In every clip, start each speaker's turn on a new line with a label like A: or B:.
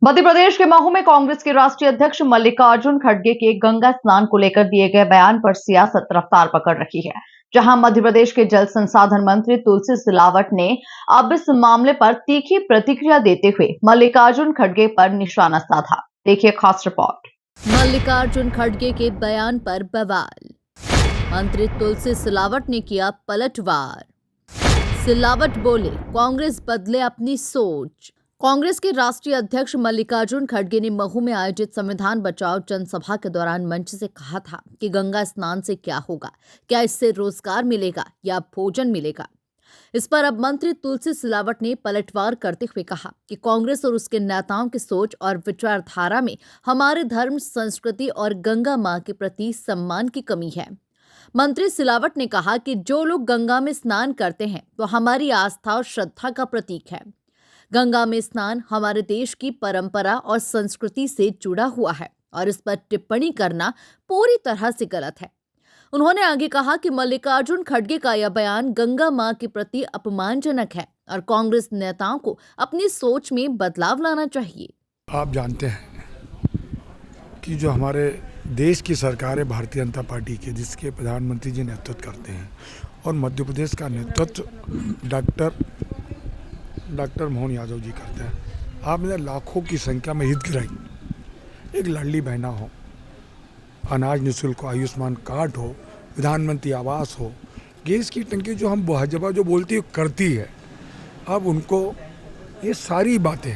A: मध्य प्रदेश के महू में कांग्रेस के राष्ट्रीय अध्यक्ष मल्लिकार्जुन खड़गे के गंगा स्नान को लेकर दिए गए बयान पर सियासत रफ्तार पकड़ रही है। जहां मध्य प्रदेश के जल संसाधन मंत्री तुलसी सिलावट ने अब इस मामले पर तीखी प्रतिक्रिया देते हुए मल्लिकार्जुन खड़गे पर निशाना साधा। देखिए खास रिपोर्ट।
B: मल्लिकार्जुन खड़गे के बयान पर बवाल, मंत्री तुलसी सिलावट ने किया पलटवार। सिलावट बोले, कांग्रेस बदले अपनी सोच। कांग्रेस के राष्ट्रीय अध्यक्ष मल्लिकार्जुन खड़गे ने महू में आयोजित संविधान बचाओ जनसभा के दौरान मंच से कहा था कि गंगा स्नान से क्या होगा, क्या इससे रोजगार मिलेगा या भोजन मिलेगा। इस पर अब मंत्री तुलसी सिलावट ने पलटवार करते हुए कहा कि कांग्रेस और उसके नेताओं की सोच और विचारधारा में हमारे धर्म, संस्कृति और गंगा मां के प्रति सम्मान की कमी है। मंत्री सिलावट ने कहा कि जो लोग गंगा में स्नान करते हैं तो हमारी आस्था और श्रद्धा का प्रतीक है। गंगा में स्नान हमारे देश की परंपरा और संस्कृति से जुड़ा हुआ है और इस पर टिप्पणी करना पूरी तरह से गलत है। उन्होंने आगे कहा कि मल्लिकार्जुन खड़गे का यह बयान गंगा मां के प्रति अपमानजनक है और कांग्रेस नेताओं को अपनी सोच में बदलाव लाना चाहिए।
C: आप जानते हैं कि जो हमारे देश की सरकार है भारतीय जनता पार्टी के, जिसके प्रधानमंत्री जी नेतृत्व करते हैं, और मध्य प्रदेश का नेतृत्व डॉक्टर मोहन यादव जी करते हैं। आपने लाखों की संख्या में हितग्राही, एक लाडली बहना हो, अनाज निःशुल्क हो, आयुष्मान कार्ड हो, प्रधानमंत्री आवास हो, गैस की टंकी जो हम भाजपा जो बोलती है करती है। अब उनको ये सारी बातें,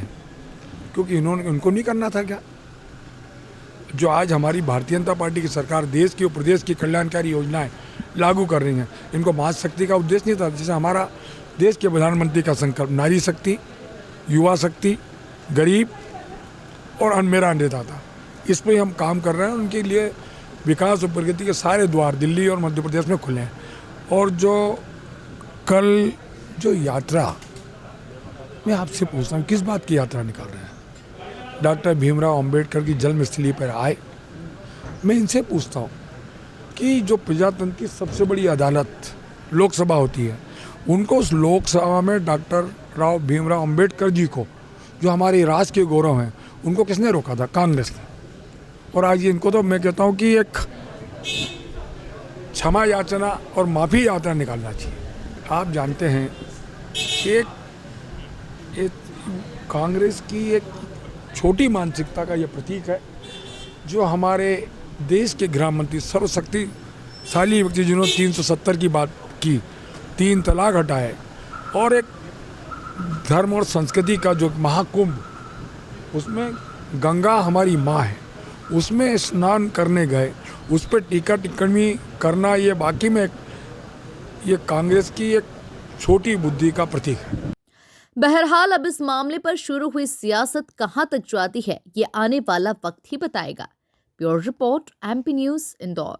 C: क्योंकि उनको नहीं करना था क्या? जो आज हमारी भारतीय जनता पार्टी की सरकार देश की और प्रदेश की कल्याणकारी योजनाएं लागू कर रही हैं, इनको महाशक्ति शक्ति का उद्देश्य नहीं था। जैसे हमारा देश के प्रधानमंत्री का संकल्प नारी शक्ति, युवा शक्ति, गरीब और मेरा अन्नदाता, इस पर हम काम कर रहे हैं। उनके लिए विकास और प्रगति के सारे द्वार दिल्ली और मध्य प्रदेश में खुले हैं। और जो कल जो यात्रा, मैं आपसे पूछता हूँ किस बात की यात्रा निकाल रहे हैं? डॉक्टर भीमराव अंबेडकर की जन्मस्थली पर आए। मैं इनसे पूछता हूँ कि जो प्रजातंत्र की सबसे बड़ी अदालत लोकसभा होती है, उनको उस लोकसभा में डॉक्टर भीमराव अंबेडकर जी को, जो हमारे राष्ट्र के गौरव हैं, उनको किसने रोका था? कांग्रेस ने। और आज इनको तो मैं कहता हूँ कि एक क्षमा याचना और माफ़ी यात्रा निकालना चाहिए। आप जानते हैं एक कांग्रेस की एक छोटी मानसिकता का ये प्रतीक है, जो हमारे देश के गृह मंत्री सर्वशक्तिशाली व्यक्ति, जिन्होंने 370 की बात की, 3 तलाक हटाए, और एक धर्म और संस्कृति का जो महाकुंभ, उसमें गंगा हमारी माँ है, उसमें स्नान करने गए, उस पर टीका टिप्पणी करना, ये बाकी में ये कांग्रेस की एक छोटी बुद्धि का प्रतीक है।
B: बहरहाल अब इस मामले पर शुरू हुई सियासत कहां तक जाती है, ये आने वाला वक्त ही बताएगा। Bureau report, MP news, Indore.